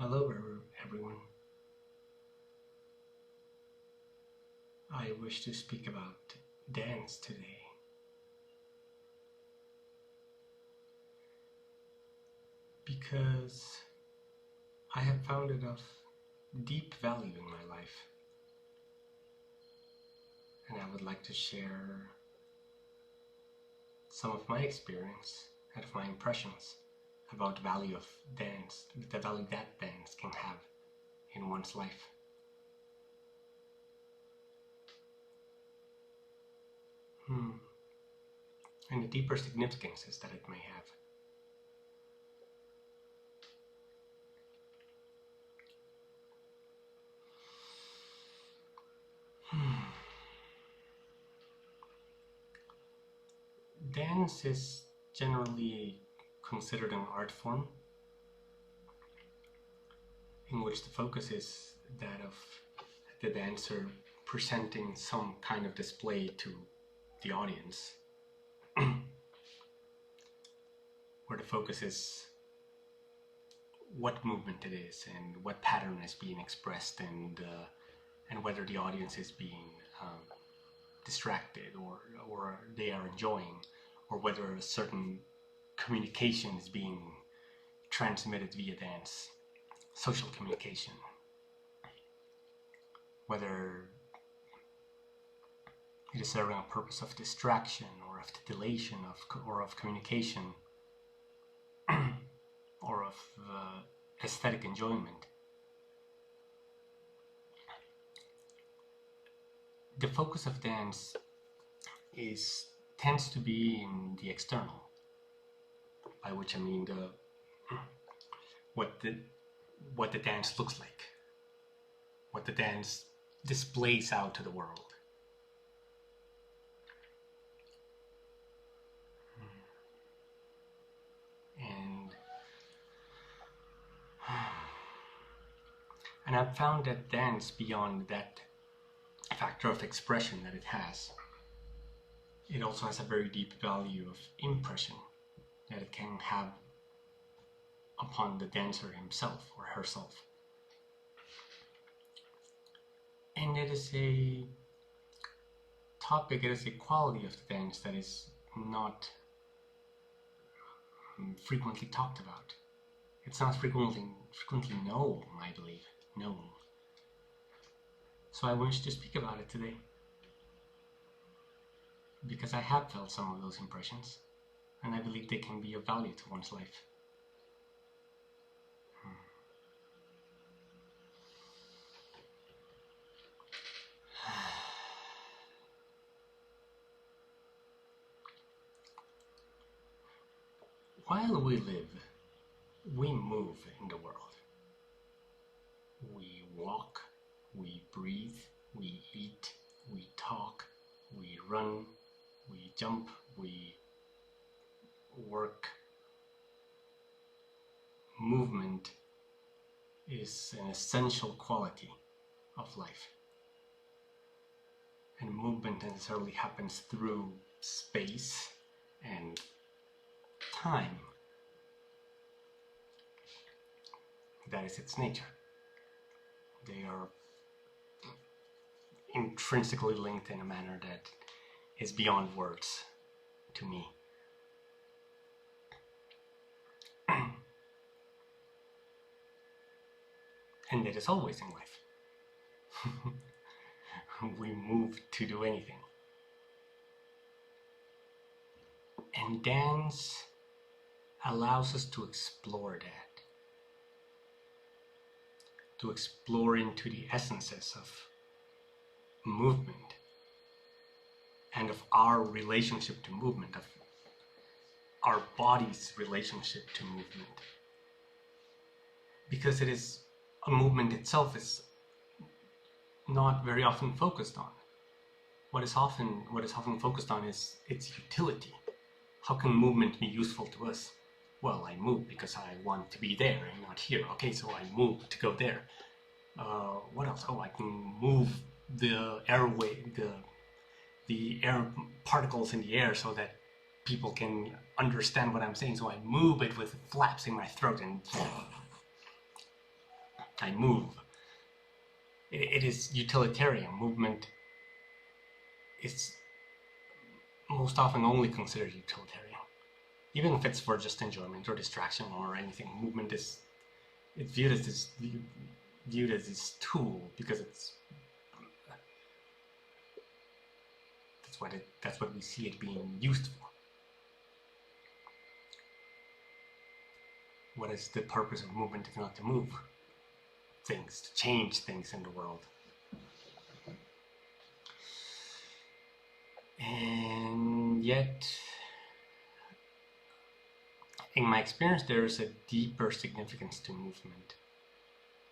Hello everyone. I wish to speak about dance today. Because I have found it of deep value in my life. And I would like to share some of my experience and of my impressions about the value of dance, the value that dance can have in one's life. And the deeper significances that it may have. Dance is generally considered an art form in which the focus is that of the dancer presenting some kind of display to the audience, where the focus is what movement it is and what pattern is being expressed, and whether the audience is being distracted or they are enjoying, or whether a certain communication is being transmitted via dance, social communication, whether it is serving a purpose of distraction or of titillation or of communication or of aesthetic enjoyment. The focus of dance tends to be in the external, by which I mean what the dance looks like, what the dance displays out to the world. And I've found that dance, beyond that factor of expression that it has, it also has a very deep value of impression that it can have upon the dancer himself or herself. And it is a topic, it is a quality of the dance that is not frequently talked about. It's not frequently known, I believe, known. So I wish to speak about it today, because I have felt some of those impressions, and I believe they can be of value to one's life. While we live, we move in the world. We walk, we breathe, we eat, we talk, we run, we jump, we work. Movement is an essential quality of life. And movement necessarily happens through space and time. That is its nature. They are intrinsically linked in a manner that is beyond words to me. And that is always in life. We move to do anything. And dance allows us to explore that. To explore into the essences of movement and of our relationship to movement, of our body's relationship to movement. Because it is a movement itself is not very often focused on. What is often focused on is its utility. How can movement be useful to us? Well, I move because I want to be there and not here. Okay, so I move to go there. What else? Oh, I can move the airway, the air particles in the air so that people can understand what I'm saying. So I move it with flaps in my throat and I move. It is utilitarian. Movement is most often only considered utilitarian. Even if it's for just enjoyment or distraction or anything, movement is viewed as this tool because that's what we see it being used for. What is the purpose of movement if not to move things, to change things in the world? And yet, in my experience, there is a deeper significance to movement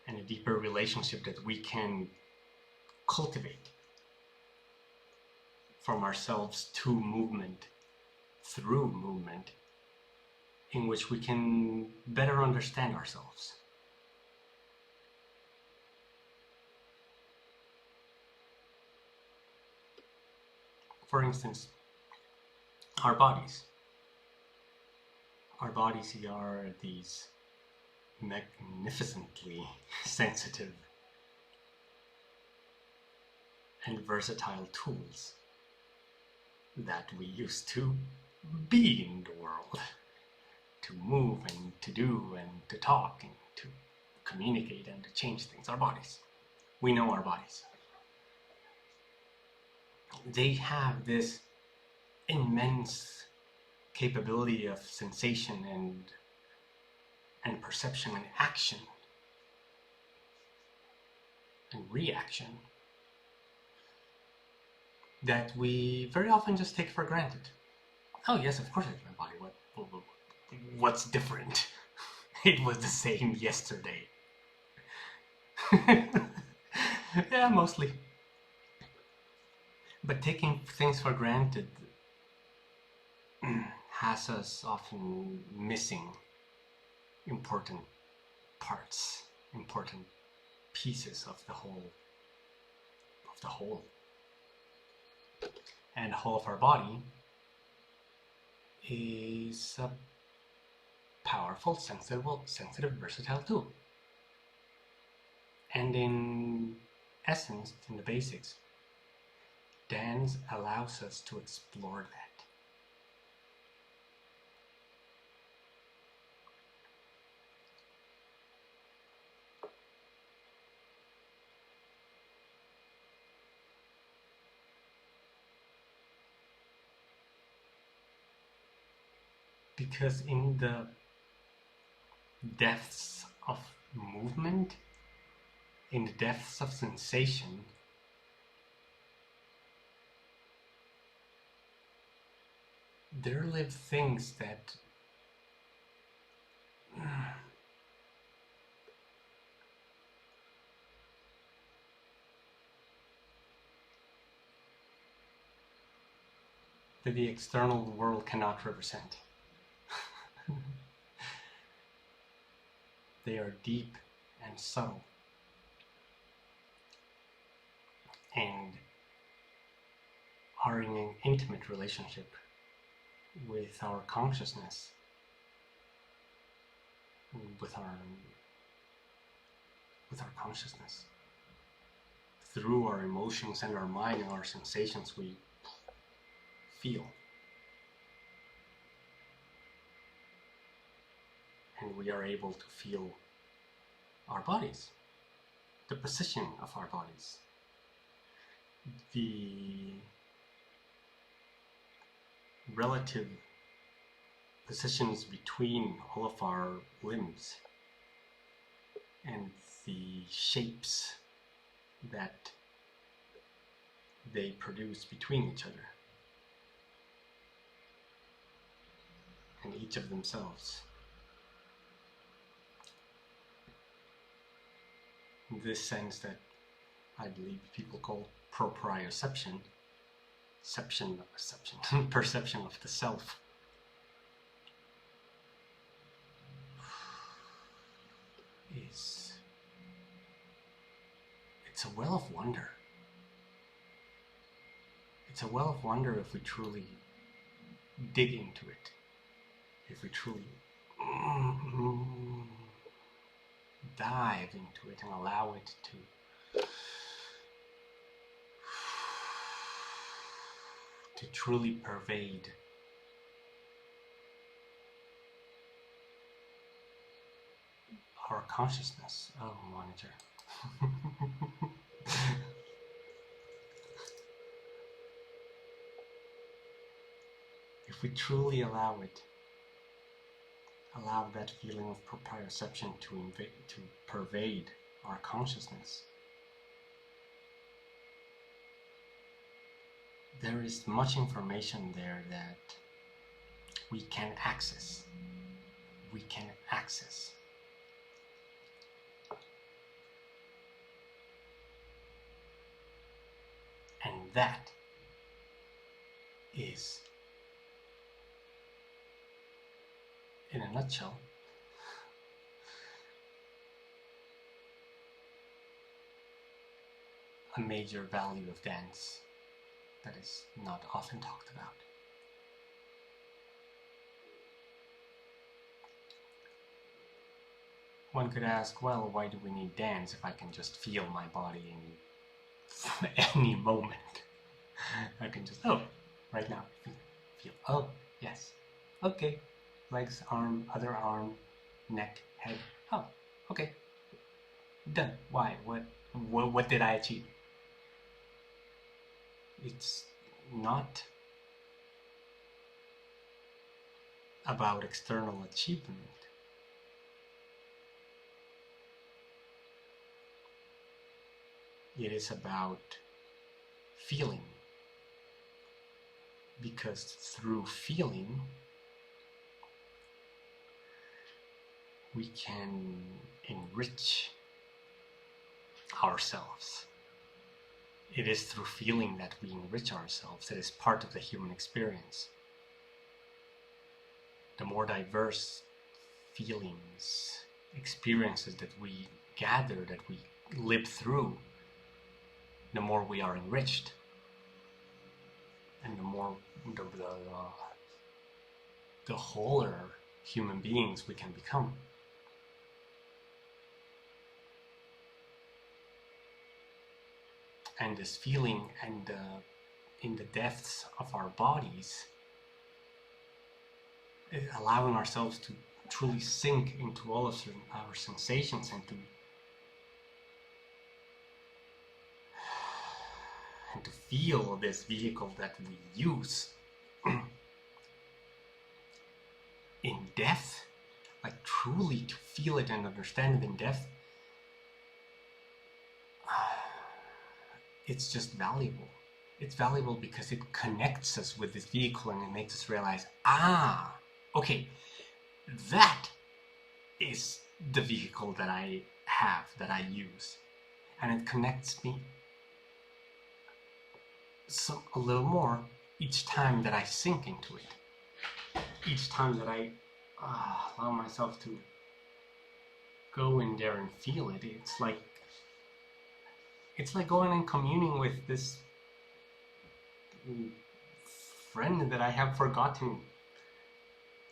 and a deeper relationship that we can cultivate from ourselves to movement, through movement, in which we can better understand ourselves. For instance, our bodies. Our bodies are these magnificently sensitive and versatile tools that we use to be in the world, to move and to do and to talk and to communicate and to change things. Our bodies. We know our bodies. They have this immense capability of sensation and perception and action and reaction that we very often just take for granted. Oh yes, of course I have my body. What's different? It was the same yesterday. Yeah, mostly. But taking things for granted has us often missing important parts, important pieces of the whole. And the whole of our body is a powerful, sensitive, versatile tool. And in essence, in the basics, dance allows us to explore that. Because in the depths of movement, in the depths of sensation, there live things that the external world cannot represent. They are deep and subtle, and are in an intimate relationship with our consciousness, with our consciousness. Through our emotions and our mind and our sensations, we feel. And we are able to feel our bodies, the position of our bodies, the relative positions between all of our limbs, and the shapes that they produce between each other and each of themselves. In this sense that I believe people call proprioception, perception of the self. It's a well of wonder. It's a well of wonder if we truly dig into it, if we truly dive into it and allow it to truly pervade our consciousness. Oh, monitor. If we truly allow that feeling of proprioception to pervade our consciousness, there is much information there that we can access. And that is, in a nutshell, a major value of dance that is not often talked about. One could ask, well, why do we need dance if I can just feel my body in any moment? I can just, oh, right now, feel, oh, yes, okay, legs, arm, other arm, neck, head, oh, okay, done. Why? What did I achieve? It's not about external achievement. It is about feeling, because through feeling we can enrich ourselves. It is through feeling that we enrich ourselves. It is part of the human experience. The more diverse feelings, experiences that we gather, that we live through, the more we are enriched, and the more the wholer human beings we can become. And this feeling and in the depths of our bodies, allowing ourselves to truly sink into all of our sensations and to feel this vehicle that we use in depth, like truly to feel it and understand it in depth, it's just valuable. It's valuable because it connects us with this vehicle and it makes us realize, okay, that is the vehicle that I have, that I use. And it connects me a little more each time that I sink into it. Each time that I allow myself to go in there and feel it. It's like going and communing with this friend that I have forgotten,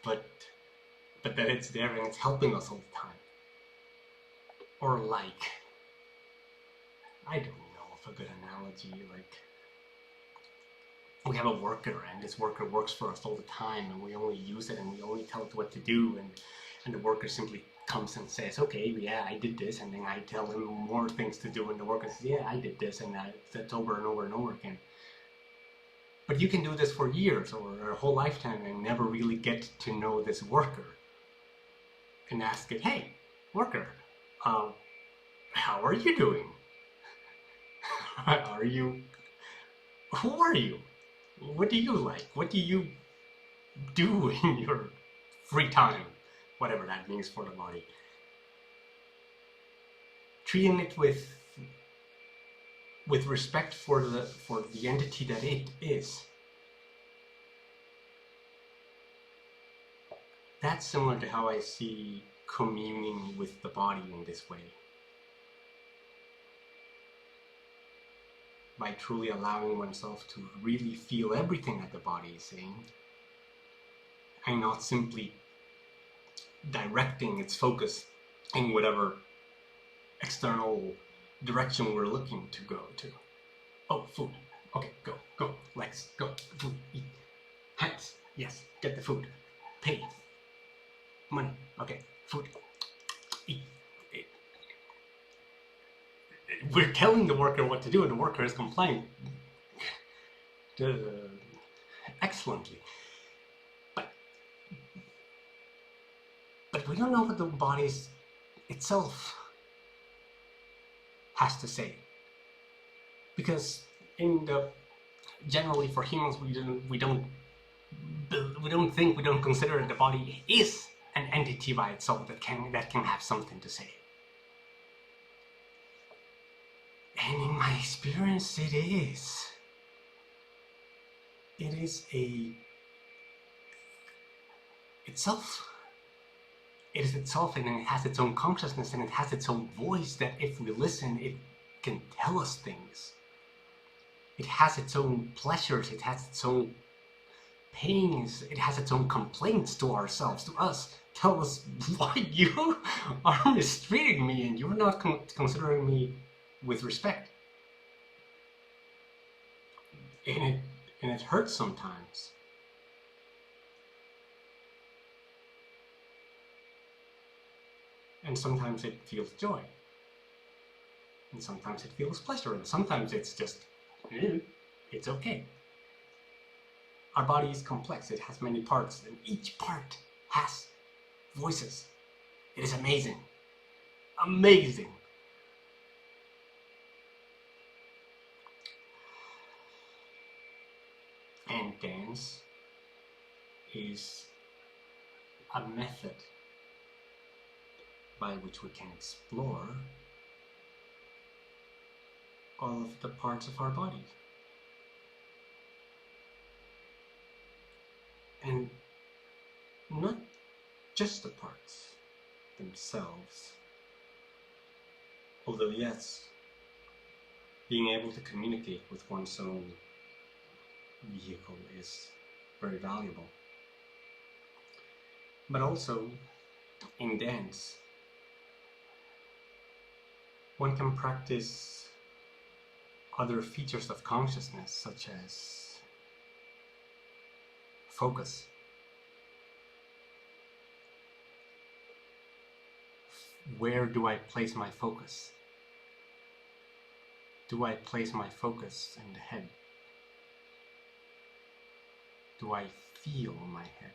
but that it's there and it's helping us all the time. Or like, I don't know if a good analogy, like we have a worker and this worker works for us all the time and we only use it and we only tell it what to do, and the worker simply comes and says, okay, yeah, I did this, and then I tell him more things to do, and the worker says, yeah, I did this, and that's over and over and over again. But you can do this for years or a whole lifetime and never really get to know this worker and ask it, hey, worker, how are you doing? Who are you? What do you like? What do you do in your free time? Whatever that means for the body. Treating it with respect for the entity that it is. That's similar to how I see communing with the body in this way. By truly allowing oneself to really feel everything that the body is saying, and not simply directing its focus in whatever external direction we're looking to go to. Oh, food. Okay, go. Legs, go. Food, eat. Hands, yes, get the food. Pay. Money, okay. Food, eat. We're telling the worker what to do, and the worker is complying excellently. But we don't know what the body itself has to say, because generally for humans we don't consider that the body is an entity by itself that can have something to say. And in my experience, it is. It is itself. It is itself, and it has its own consciousness, and it has its own voice that if we listen, it can tell us things. It has its own pleasures, it has its own pains, it has its own complaints to ourselves, to us. Tell us why you are mistreating me and you're not considering me with respect. And it hurts sometimes. And sometimes it feels joy. And sometimes it feels pleasure. And sometimes it's just, it's okay. Our body is complex. It has many parts. And each part has voices. It is amazing. Amazing. And dance is a method by which we can explore all of the parts of our body. And not just the parts themselves, although yes, being able to communicate with one's own vehicle is very valuable. But also, in dance, one can practice other features of consciousness, such as focus. Where do I place my focus? Do I place my focus in the head? Do I feel my head?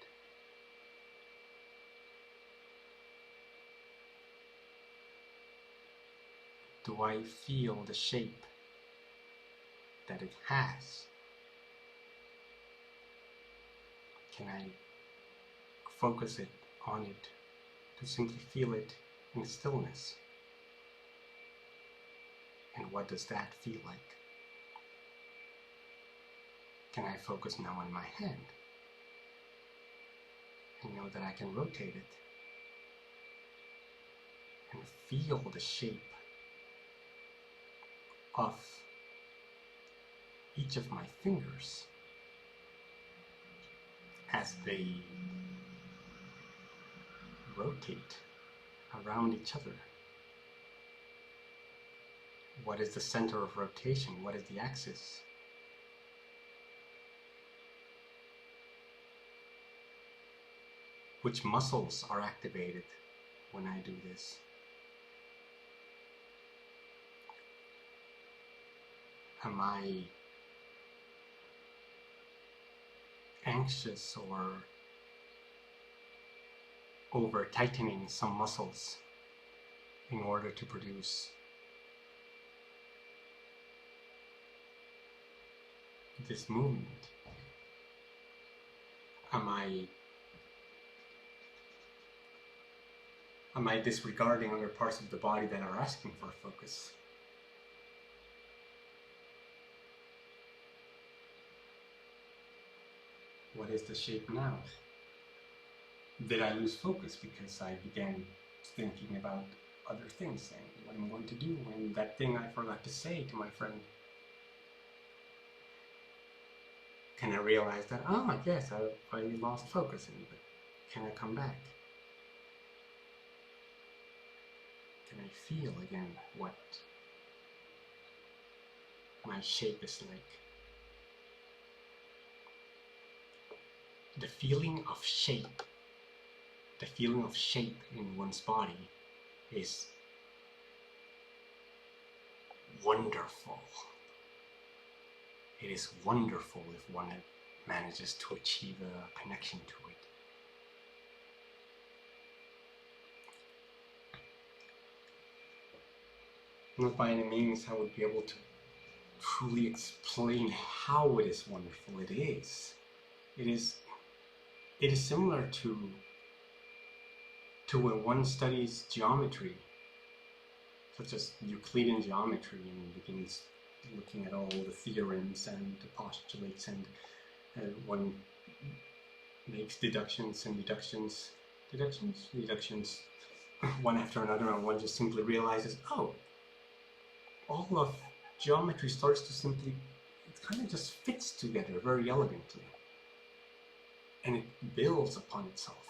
Do I feel the shape that it has? Can I focus it on it to simply feel it in stillness? And what does that feel like? Can I focus now on my hand and know that I can rotate it and feel the shape of each of my fingers as they rotate around each other? What is the center of rotation? What is the axis? Which muscles are activated when I do this? Am I anxious or over tightening some muscles in order to produce this movement? Am I disregarding other parts of the body that are asking for focus? What is the shape now? Did I lose focus because I began thinking about other things and what I'm going to do and that thing I forgot to say to my friend? Can I realize that, oh yes, I lost focus, but can I come back? Can I feel again what my shape is like? The feeling of shape in one's body is wonderful. It is wonderful if one manages to achieve a connection to it. Not by any means I would be able to truly explain how it is wonderful. It is. It is similar to when one studies geometry, such as Euclidean geometry, and begins looking at all the theorems and the postulates, and one makes deductions one after another, and one just simply realizes, oh, all of geometry starts to simply, it kind of just fits together very elegantly, and it builds upon itself.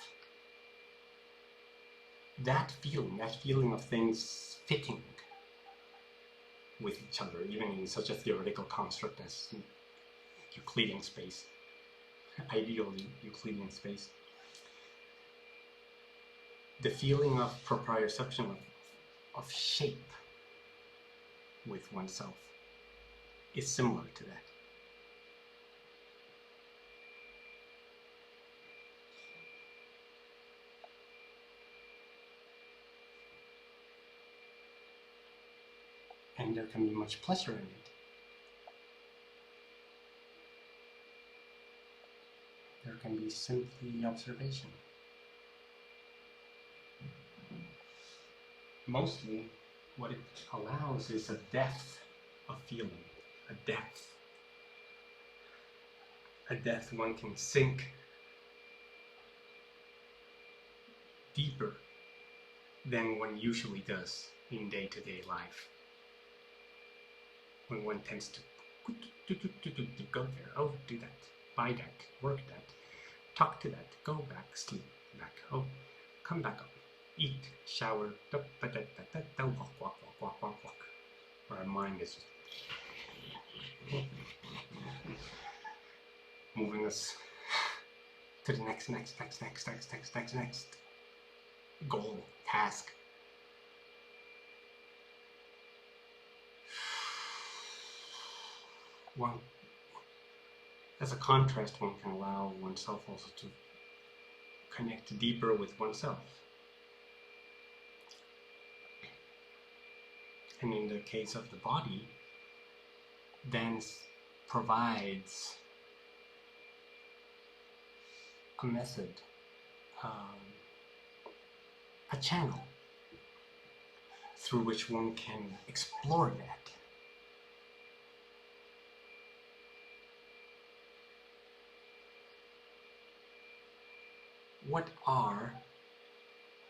That feeling of things fitting with each other, even in such a theoretical construct as Euclidean space, ideally Euclidean space, the feeling of proprioception of shape with oneself is similar to that. And there can be much pleasure in it. There can be simply observation. Mostly, what it allows is a depth of feeling, a depth one can sink deeper than one usually does in day-to-day life. When one tends to go there, oh, do that, buy that, work that, talk to that, go back, sleep back, oh, come back up, eat, shower, walk. Our mind is moving us to the next goal, task. One, as a contrast, one can allow oneself also to connect deeper with oneself. And in the case of the body, dance provides a method, a channel through which one can explore that. What are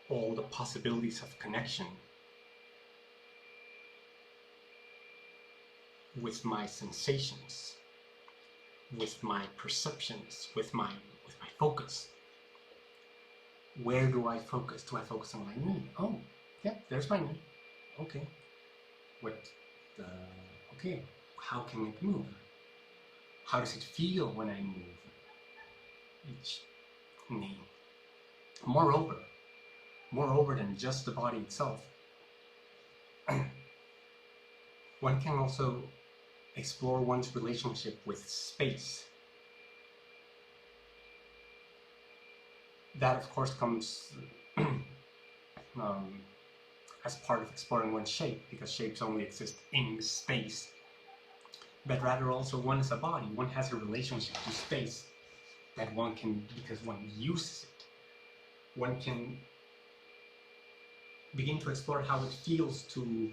all the possibilities of connection with my sensations, with my perceptions, with my focus? Where do I focus? Do I focus on my knee? Oh, yeah, there's my knee. Okay. Okay, how can it move? How does it feel when I move each knee? Moreover than just the body itself, one can also explore one's relationship with space. That, of course, comes as part of exploring one's shape, because shapes only exist in space. But rather also, one is a body, one has a relationship to space that one can, because one uses it, one can begin to explore how it feels to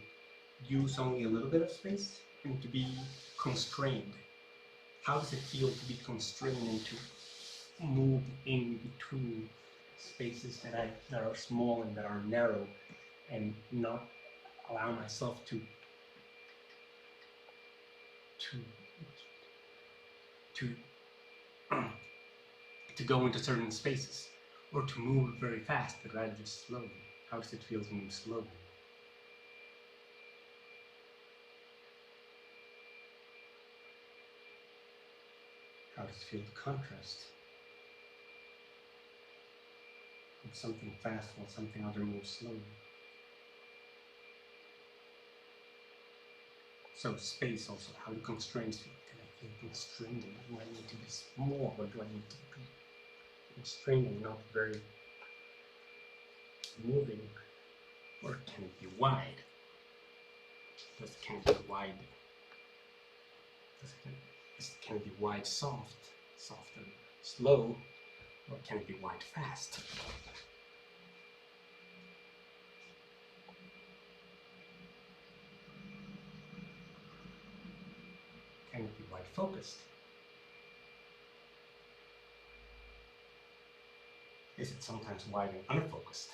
use only a little bit of space and to be constrained. How does it feel to be constrained and to move in between spaces that are small and that are narrow, and not allow myself to go into certain spaces, or to move very fast, but rather just slowly? How does it feel to move slowly? How does it feel to contrast? When something fast while something other moves slowly. So space also, how do constraints feel? Can I feel constrained? Do I need to be small, or do I need to be constrained and not very moving? Or can it be wide? Can it be wide? Can it be wide soft and slow? Or can it be wide fast? Can it be wide focused? Is it sometimes wide and unfocused?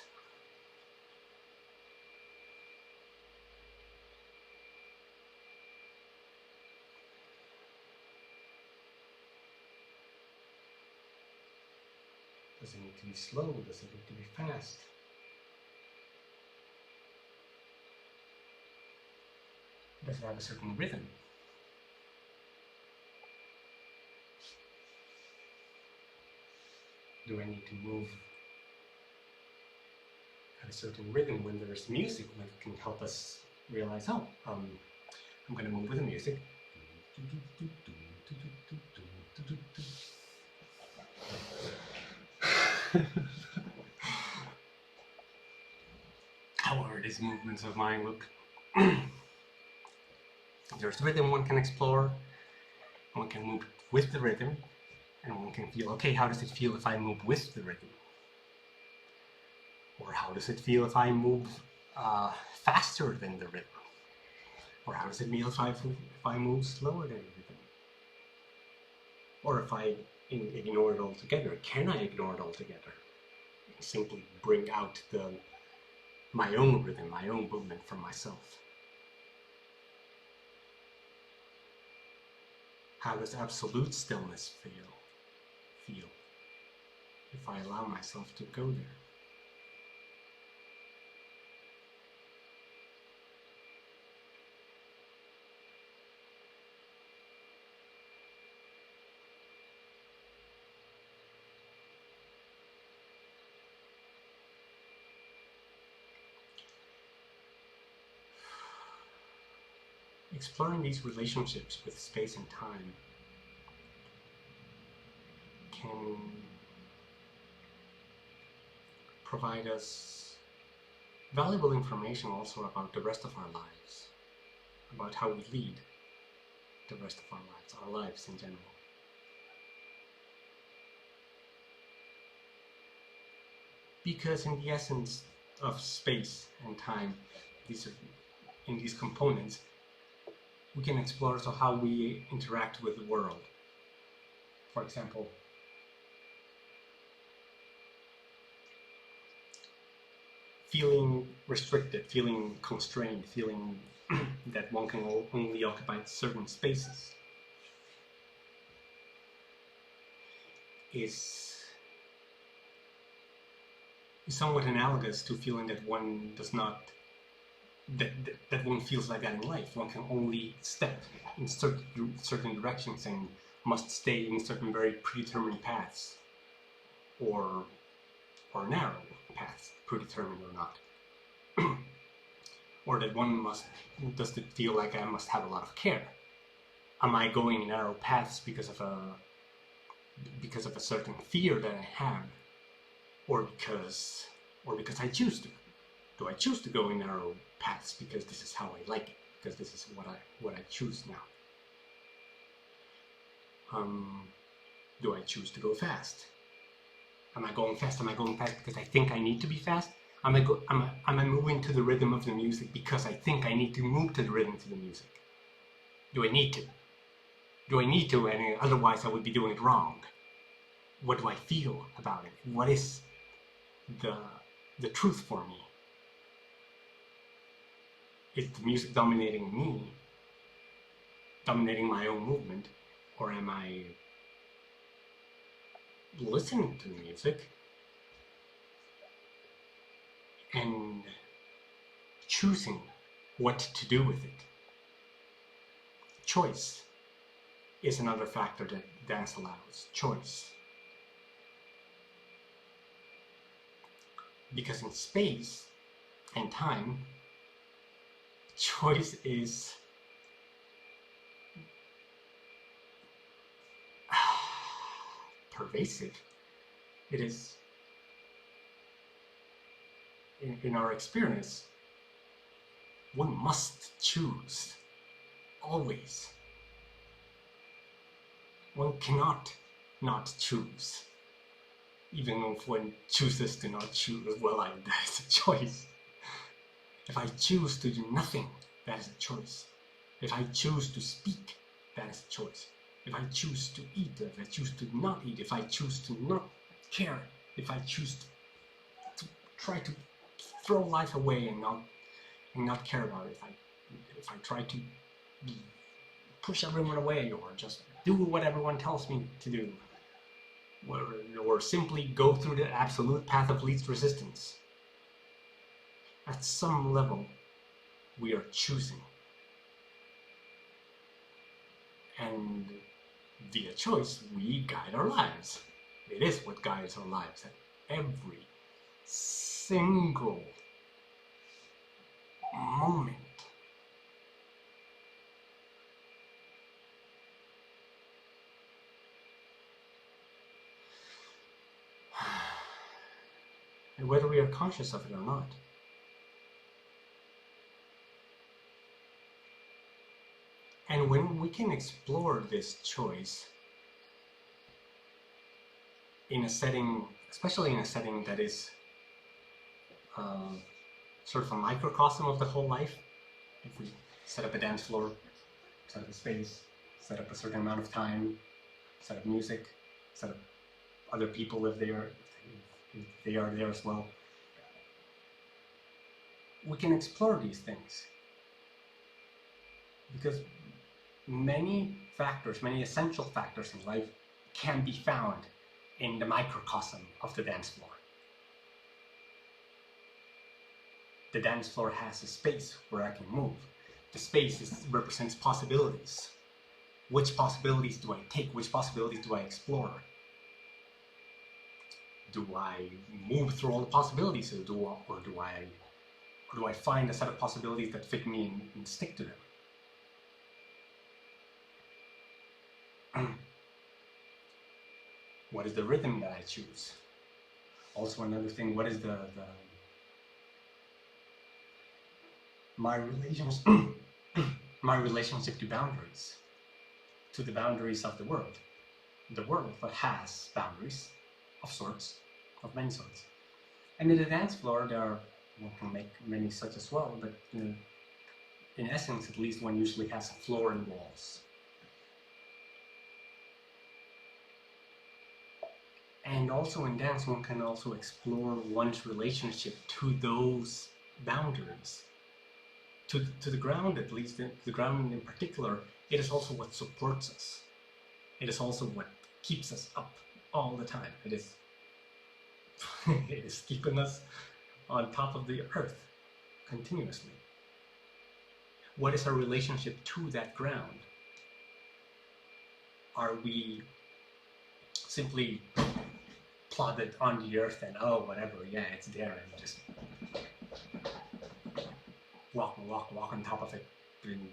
Does it need to be slow? Does it need to be fast? Does it have a certain rhythm? Do I need to move at a certain rhythm when there's music that can help us realize, oh, I'm going to move with the music. However, these movements of mine look. There's rhythm one can explore, one can move with the rhythm, and one can feel, okay, how does it feel if I move with the rhythm? Or how does it feel if I move faster than the rhythm? Or how does it feel if I move slower than the rhythm? Or if I ignore it altogether, can I ignore it altogether? And simply bring out my own rhythm, my own movement from myself. How does absolute stillness feel if I allow myself to go there? Exploring these relationships with space and time can provide us valuable information also about the rest of our lives, about how we lead the rest of our lives in general. Because in the essence of space and time, in these components, we can explore also how we interact with the world. For example, feeling restricted, feeling constrained, feeling that one can only occupy certain spaces is somewhat analogous to feeling that one does not, that one feels like that in life. One can only step in certain directions and must stay in certain very predetermined paths, or narrow paths, predetermined or not. Or that does it feel like I must have a lot of care? Am I going in narrow paths because of a certain fear that I have, or because I choose to? Do I choose to go in narrow paths because this is how I like it, because this is what I choose now? Do I choose to go fast? Am I going fast? Am I going fast because I think I need to be fast? Am I moving to the rhythm of the music because I think I need to move to the rhythm of the music? Do I need to? Do I need to, and otherwise I would be doing it wrong? What do I feel about it? What is the truth for me? Is the music dominating me, dominating my own movement, or am I listening to the music and choosing what to do with it? Choice is another factor that dance allows, choice. Because in space and time, choice is pervasive. It is, in our experience, one must choose, always. One cannot not choose. Even if one chooses to not choose, well, that is a choice. If I choose to do nothing, that is a choice. If I choose to speak, that is a choice. If I choose to eat, if I choose to not eat, if I choose to not care, if I choose to try to throw life away and not care about it, if I try to push everyone away or just do what everyone tells me to do, or simply go through the absolute path of least resistance. At some level, we are choosing. And via choice, we guide our lives. It is what guides our lives at every single moment. And whether we are conscious of it or not. And when we can explore this choice in a setting, especially in a setting that is sort of a microcosm of the whole life, if we set up a dance floor, set up a space, set up a certain amount of time, set up music, set up other people if they are there as well, we can explore these things. Because many factors, many essential factors in life can be found in the microcosm of the dance floor. The dance floor has a space where I can move. The space represents possibilities. Which possibilities do I take? Which possibilities do I explore? Do I move through all the possibilities, or do I find a set of possibilities that fit me and stick to them? What is the rhythm that I choose? Also another thing, what is my relationship to boundaries, to the boundaries of the world that has boundaries of sorts, of many sorts. And in the dance floor, one can make many such as well, but in essence, at least, one usually has a floor and walls. And also in dance, one can also explore one's relationship to those boundaries. To the ground, at least, the ground in particular, it is also what supports us. It is also what keeps us up all the time. It is it is keeping us on top of the earth continuously. What is our relationship to that ground? Are we simply plodded on the earth and, oh, whatever, yeah, it's there, and just walk on top of it and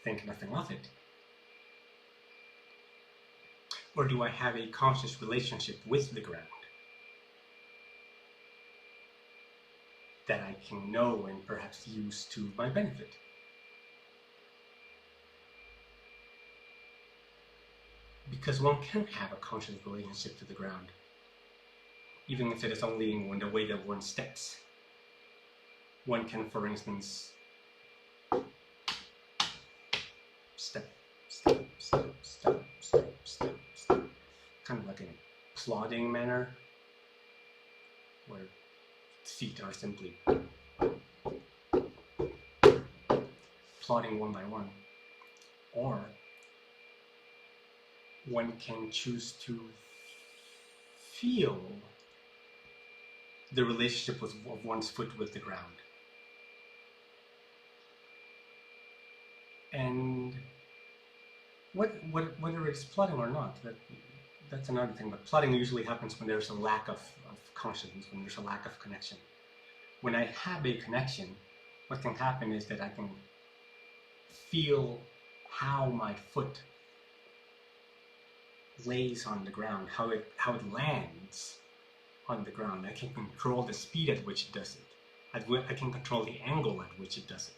think nothing of it? Or do I have a conscious relationship with the ground that I can know and perhaps use to my benefit? Because one can have a conscious relationship to the ground, even if it is only in the way that one steps. One can, for instance, step, kind of like in a plodding manner, where feet are simply plodding one by one. Or one can choose to feel the relationship of one's foot with the ground. And whether it's plotting or not, that's another thing. But plotting usually happens when there's a lack of consciousness, when there's a lack of connection. When I have a connection, what can happen is that I can feel how my foot lays on the ground, how it lands on the ground. I can control the speed at which it does it. I can control the angle at which it does it.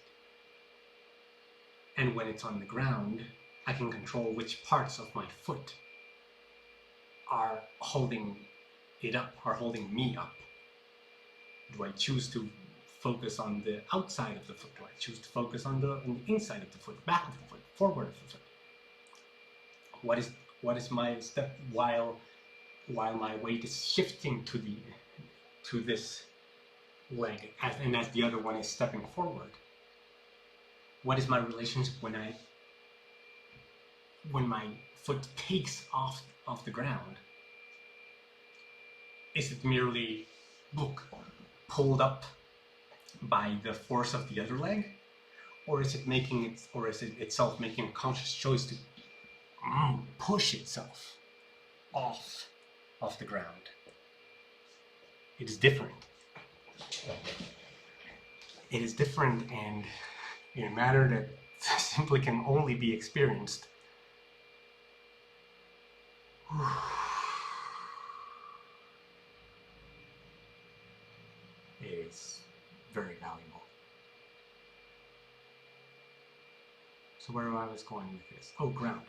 And when it's on the ground, I can control which parts of my foot are holding it up, are holding me up. Do I choose to focus on the outside of the foot? Do I choose to focus on the inside of the foot, back of the foot, forward of the foot? What is my step while my weight is shifting to this leg, and as the other one is stepping forward? What is my relationship when my foot takes off the ground? Is it merely pulled up by the force of the other leg, or is it itself making a conscious choice to push itself off the ground? It is different. It is different, and in a manner that simply can only be experienced is very valuable. So where I was going with this? Oh, ground.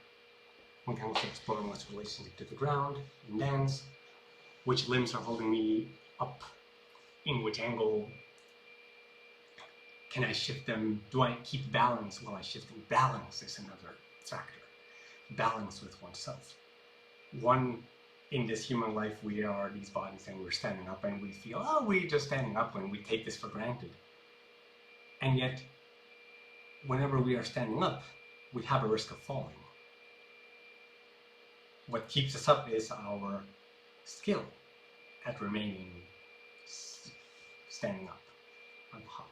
One can also explore one's relationship to the ground in dance. Which limbs are holding me up? In which angle can I shift them? Do I keep balance while I shift them? Balance is another factor. Balance with oneself. In this human life, we are these bodies and we're standing up and we feel, oh, we're just standing up and we take this for granted. And yet, whenever we are standing up, we have a risk of falling. What keeps us up is our skill at remaining standing up on the hot.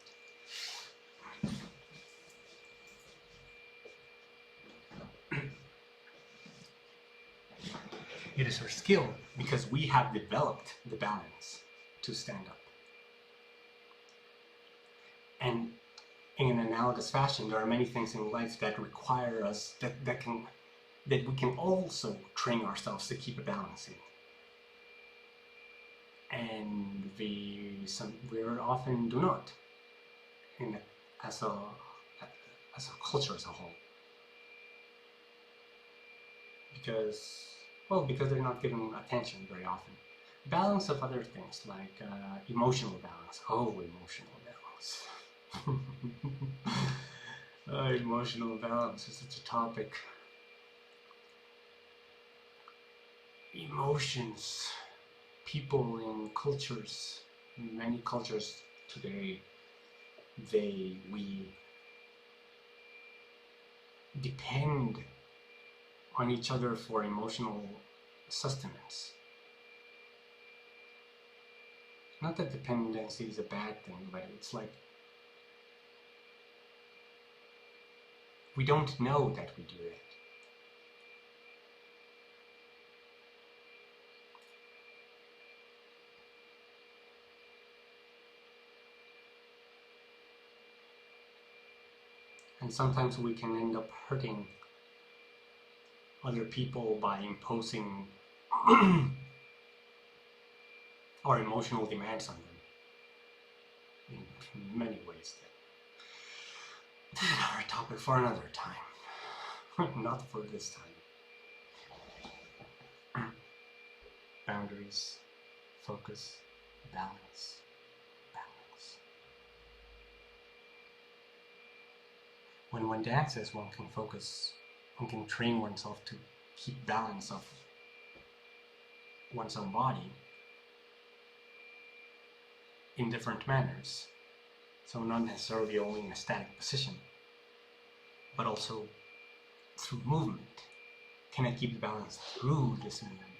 It is our skill because we have developed the balance to stand up. And in an analogous fashion, there are many things in life that require us, that we can also train ourselves to keep a balance in. And we often do not, as a culture as a whole. Because they're not given attention very often. Balance of other things like emotional balance. Oh, emotional balance. Emotional balance is such a topic. Emotions. People in cultures, in many cultures today, we depend on each other for emotional sustenance. Not that dependency is a bad thing, but it's like we don't know that we do it. And sometimes we can end up hurting other people by imposing our emotional demands on them in many ways. That are a topic for another time, not for this time. Boundaries, focus, balance. When one dances, one can focus. One can train oneself to keep balance of one's own body in different manners. So not necessarily only in a static position, but also through movement. Can I keep the balance through this movement?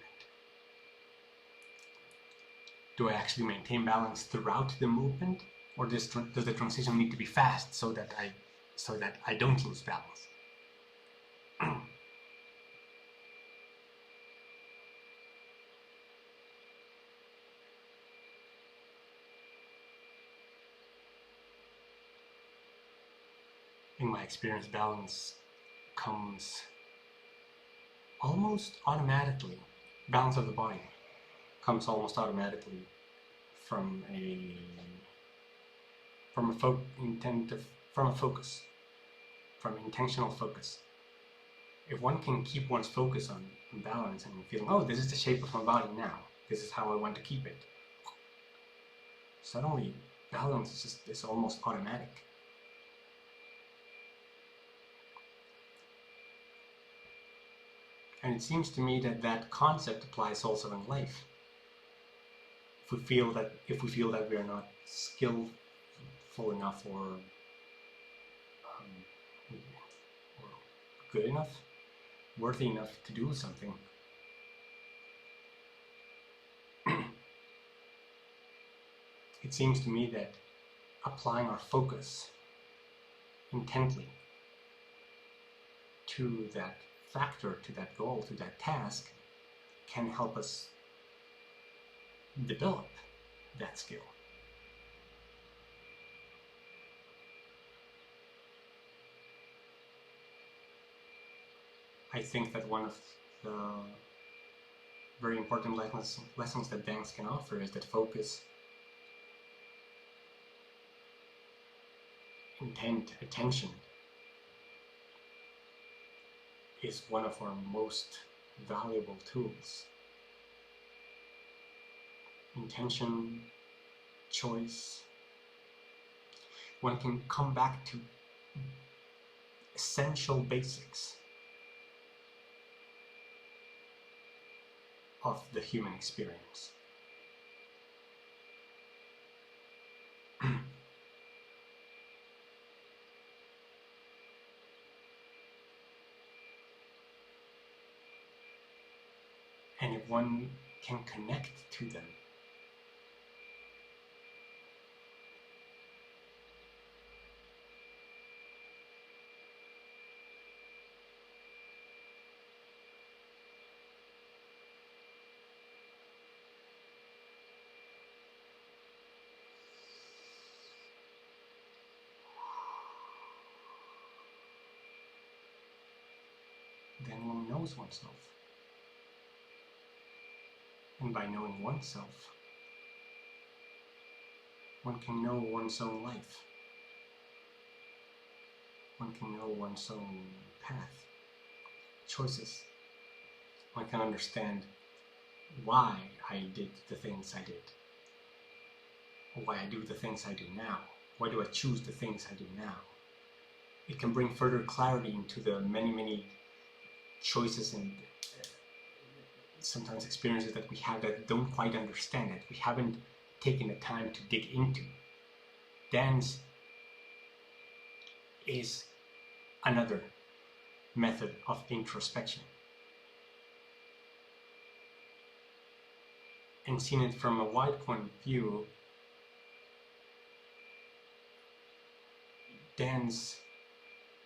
Do I actually maintain balance throughout the movement? Or does the transition need to be fast so that I don't lose balance? in my experience, balance comes almost automatically. Balance of the body comes almost automatically from a focus, from intentional focus. If one can keep one's focus on balance and feeling, oh, this is the shape of my body now, this is how I want to keep it, suddenly balance is almost automatic. And it seems to me that that concept applies also in life. If we feel that we are not skillful enough or good enough, worthy enough to do something, it seems to me that applying our focus intently to that factor, to that goal, to that task, can help us develop that skill. I think that one of the very important lessons that dance can offer is that focus, intent, attention is one of our most valuable tools. Intention, choice. One can come back to essential basics of the human experience. And if one can connect to them, then one knows oneself. And by knowing oneself, one can know one's own life. One can know one's own path, choices. One can understand why I did the things I did, or why I do the things I do now. Why do I choose the things I do now? It can bring further clarity into the many choices and sometimes experiences that we have that don't quite understand it. We haven't taken the time to dig into. Dance is another method of introspection. And seen it from a wide point of view, dance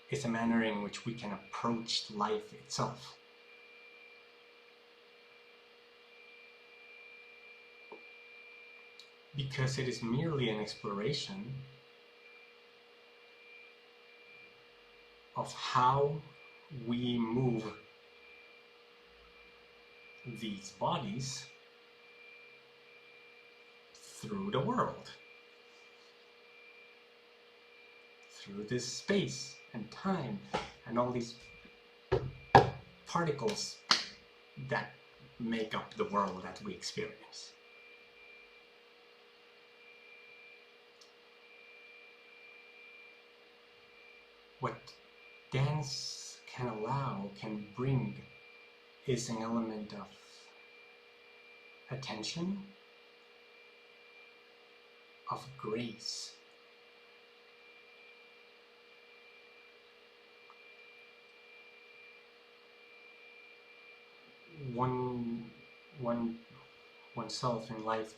is a manner in which we can approach life itself. Because it is merely an exploration of how we move these bodies through the world, through this space and time and all these particles that make up the world that we experience. What dance can allow, can bring, is an element of attention, of grace. Oneself in life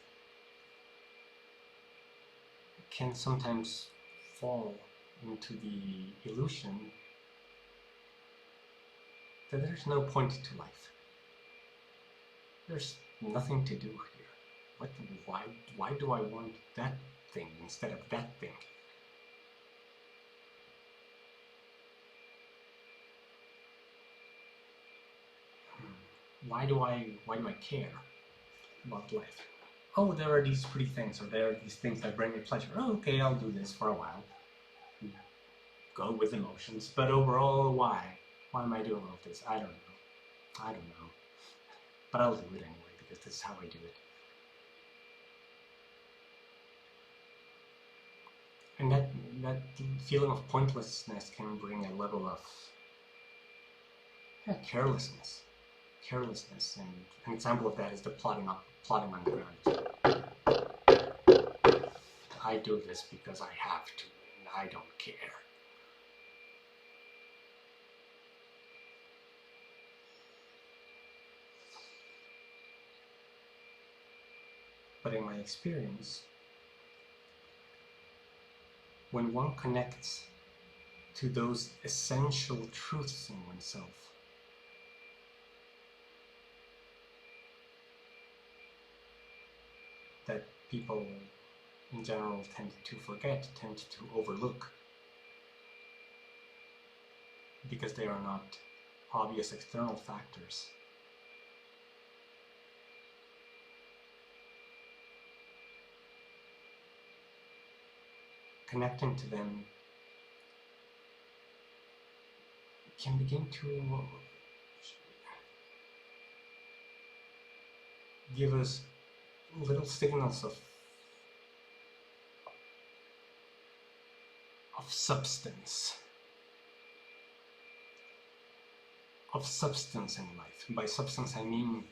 can sometimes fall into the illusion that there's no point to life. There's nothing to do here. Why do I want that thing instead of that thing? why do I care about life? Oh, there are these pretty things, or there are these things that bring me pleasure. Oh, okay, I'll do this for a while. Go with emotions, but overall, why? Why am I doing all of this? I don't know. But I'll do it anyway, because this is how I do it. And that feeling of pointlessness can bring a level of carelessness. And an example of that is the plotting on the ground. I do this because I have to, and I don't care. But in my experience, when one connects to those essential truths in oneself, that people in general tend to forget, tend to overlook, because they are not obvious external factors. Connecting to them can begin to give us little signals of substance. Of substance in life. By substance I mean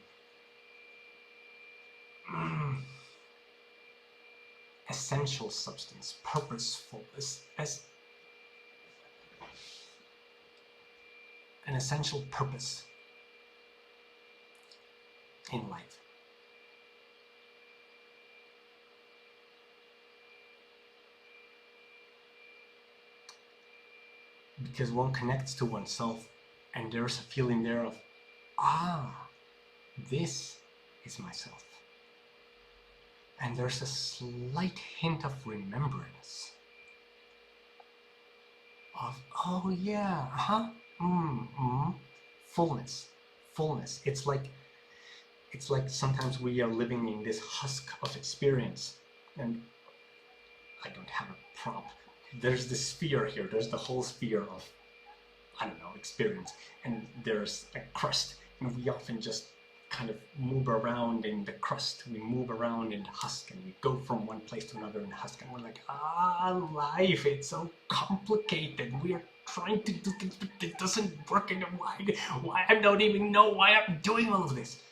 essential substance, purposeful, as an essential purpose in life. Because one connects to oneself and there's a feeling there of, this is myself. And there's a slight hint of remembrance. Of, oh yeah, fullness. It's like sometimes we are living in this husk of experience, and I don't have a prop. There's this sphere here, there's the whole sphere of, I don't know, experience, and there's a crust, and we often just kind of move around in the crust, we move around in the husk, and we go from one place to another in the husk, and we're like, life, it's so complicated, we're trying to do things, but it doesn't work, and why I don't even know why I'm doing all of this.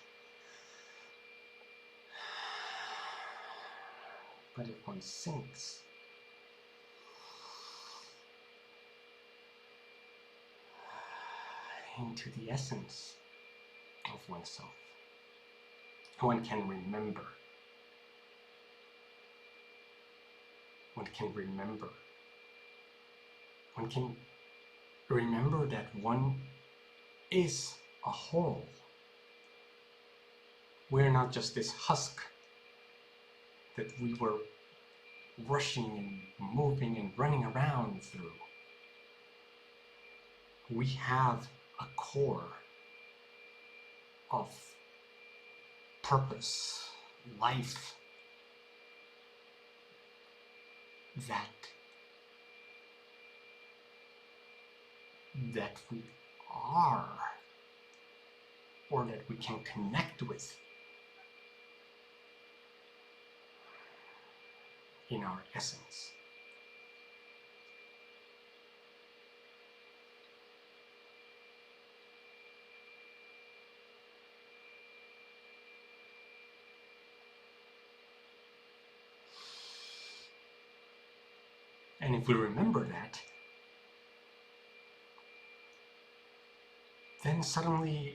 But if one sinks into the essence of oneself, one can remember. One can remember that one is a whole. We're not just this husk that we were rushing and moving and running around through. We have a core of purpose, life, that we are, or that we can connect with in our essence. And if we remember that, then suddenly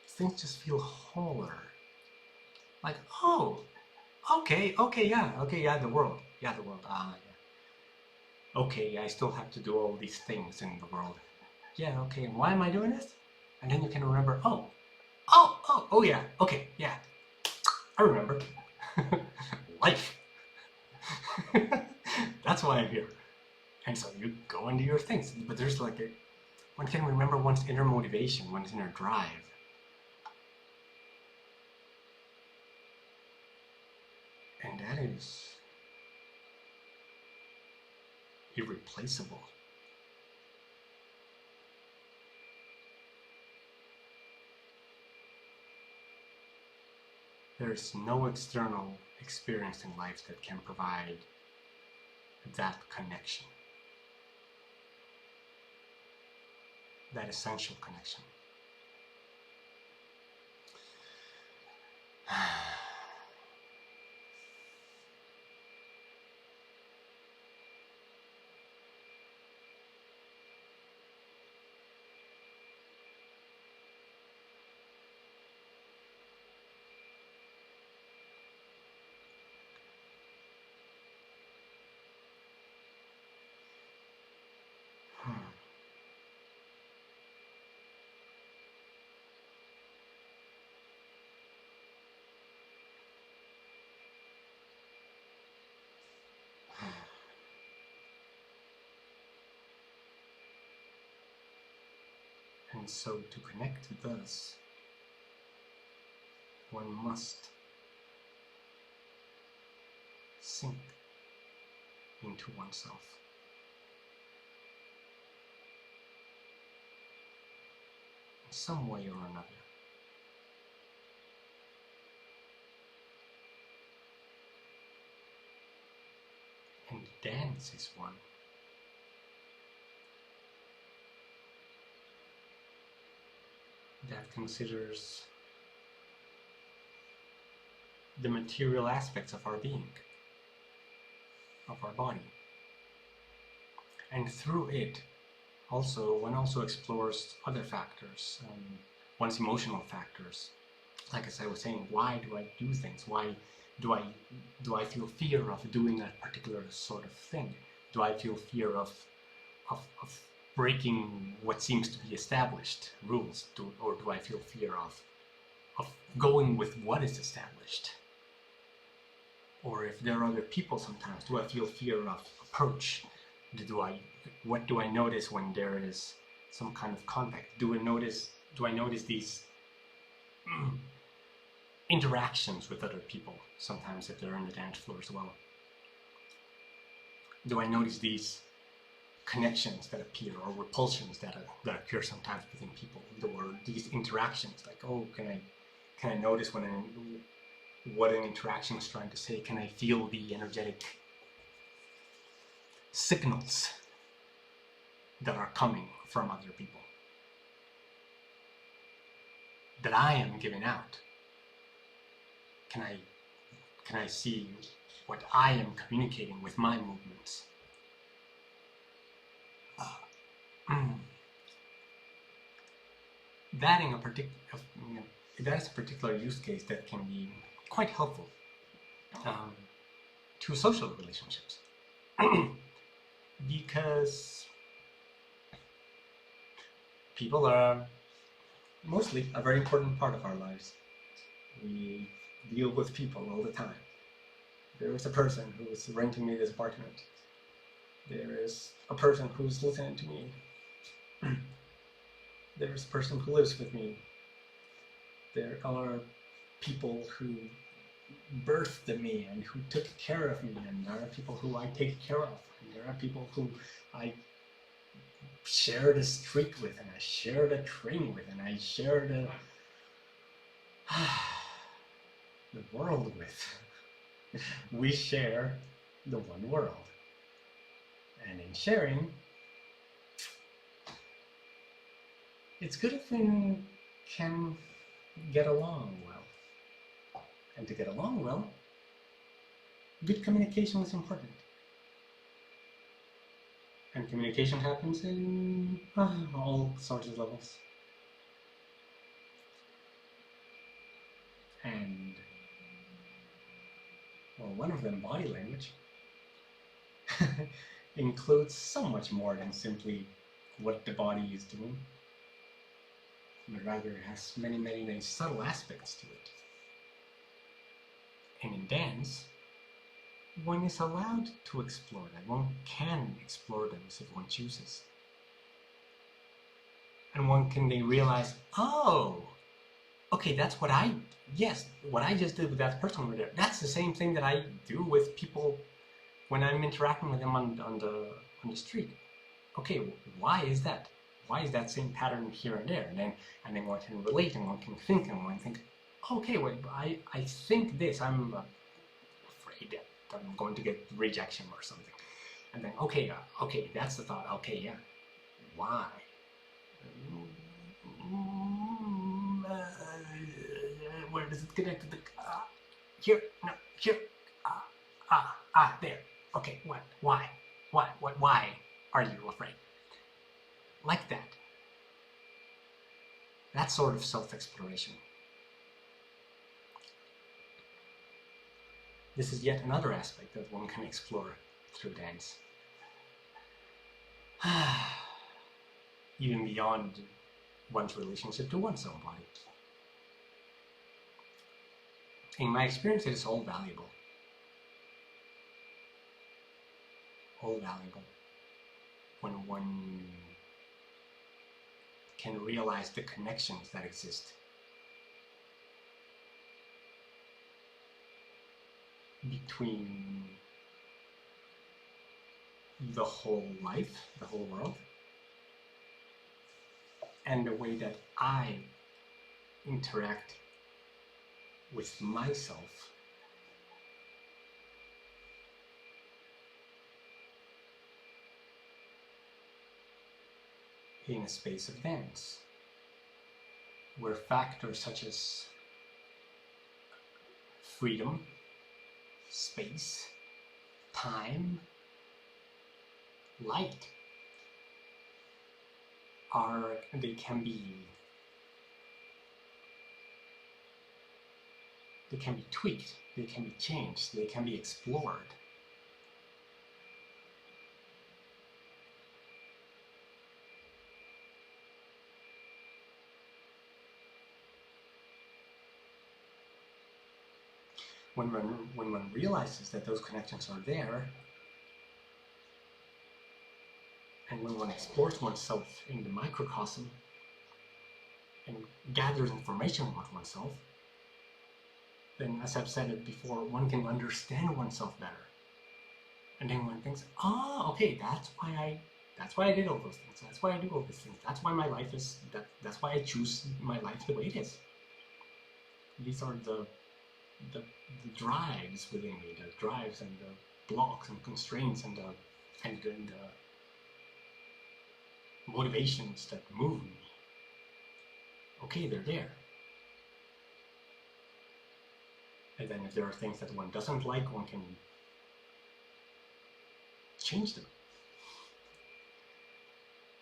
things just feel wholer. Like, oh, okay, yeah, the world, yeah. Okay, I still have to do all these things in the world. Yeah, okay, and why am I doing this? And then you can remember, oh yeah, okay, yeah, I remember. Life. That's why I'm here. And so you go and do your things, but there's like one can remember one's inner motivation, one's inner drive. And that is irreplaceable. There is no external experience in life that can provide that connection, that essential connection. And so to connect thus, one must sink into oneself. In some way or another. And dance is one. That considers the material aspects of our being, of our body. And through it, one also explores other factors, one's emotional factors. Like as I was saying, why do I do things? Why do I feel fear of doing that particular sort of thing? Do I feel fear of breaking what seems to be established rules, or do I feel fear of going with what is established? Or if there are other people sometimes, do I feel fear of approach? What do I notice when there is some kind of contact? Do I notice these interactions with other people, sometimes if they're on the dance floor as well? Do I notice these connections that appear, or repulsions that occur sometimes within people, or these interactions, like, oh, can I notice what an interaction is trying to say? Can I feel the energetic signals that are coming from other people, that I am giving out? Can I see what I am communicating with my movements? That is a particular use case that can be quite helpful to social relationships. Because people are mostly a very important part of our lives. We deal with people all the time. There is a person who is renting me this apartment. There is a person who's listening to me. There is a person who lives with me. There are people who birthed me and who took care of me, and there are people who I take care of, and there are people who I share the street with, and I share the train with, and I share the world with. We share the one world. And in sharing, it's good if we can get along well. And to get along well, good communication is important. And communication happens in all sorts of levels. And, well, one of them, body language, includes so much more than simply what the body is doing. But rather it has many, many, many subtle aspects to it. And in dance, one is allowed to explore that. One can explore those if one chooses. And one can then realize, oh, okay, that's what what I just did with that person over there. That's the same thing that I do with people when I'm interacting with them on the street. Okay, why is that? Why is that same pattern here and there? And then one can relate, and one can think, and one think, okay, wait, I think this. I'm afraid that I'm going to get rejection or something. And then, okay, okay, that's the thought. Okay, yeah. Why? Where does it connect to the... here, no, here. There. Okay, what? Why? Why are you afraid? Like that. That sort of self-exploration. This is yet another aspect that one can explore through dance. Even beyond one's relationship to one's own body. In my experience, it is all valuable. All valuable. When one can realize the connections that exist between the whole life, the whole world, and the way that I interact with myself in a space of dance, where factors such as freedom, space, time, light they can be tweaked, they can be changed, they can be explored. When one realizes that those connections are there, and when one explores oneself in the microcosm and gathers information about oneself, then, as I've said it before, one can understand oneself better. And then one thinks, okay, that's why I did all those things. That's why I do all these things. That's why my life is that's why I choose my life the way it is. These are the drives within me, the drives and the blocks and constraints and the motivations that move me. Okay, they're there. And then if there are things that one doesn't like, one can change them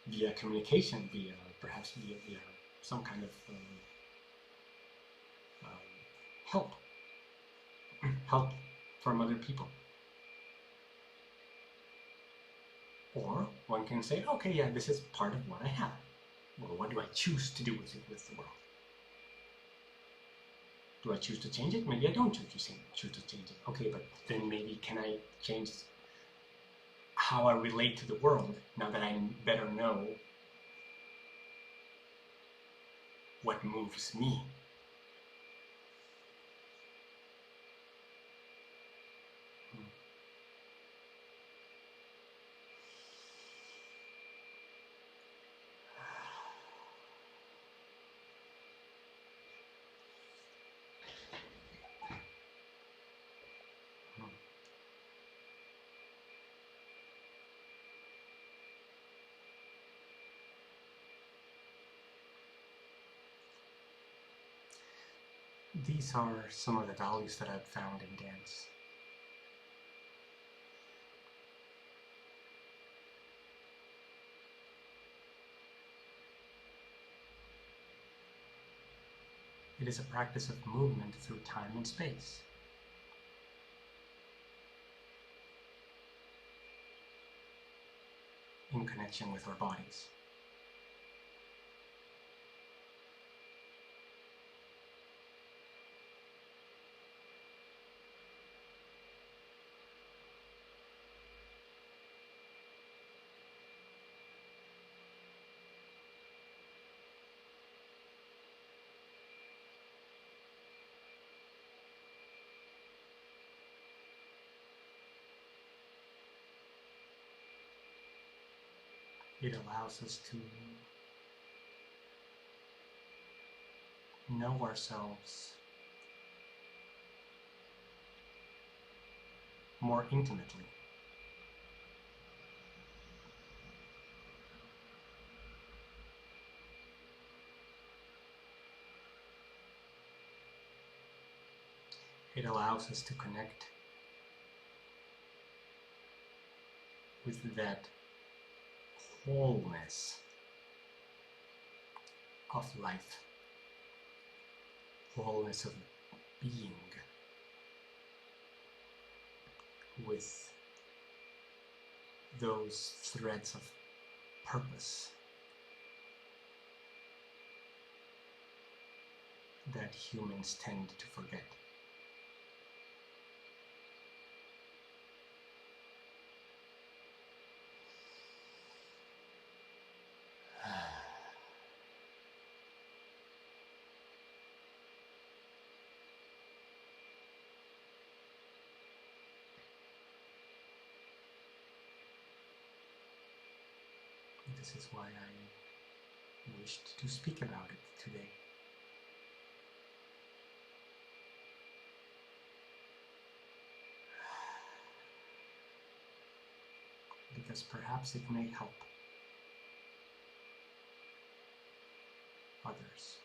via communication, perhaps via some kind of help from other people. Or one can say, okay, yeah, this is part of what I have. Well, what do I choose to do with the world? Do I choose to change it? Maybe I don't choose to change it. Okay, but then maybe can I change how I relate to the world now that I better know what moves me? These are some of the values that I've found in dance. It is a practice of movement through time and space. In connection with our bodies. It allows us to know ourselves more intimately. It allows us to connect with that wholeness of life, wholeness of being, with those threads of purpose that humans tend to forget. This is why I wished to speak about it today. Because perhaps it may help others.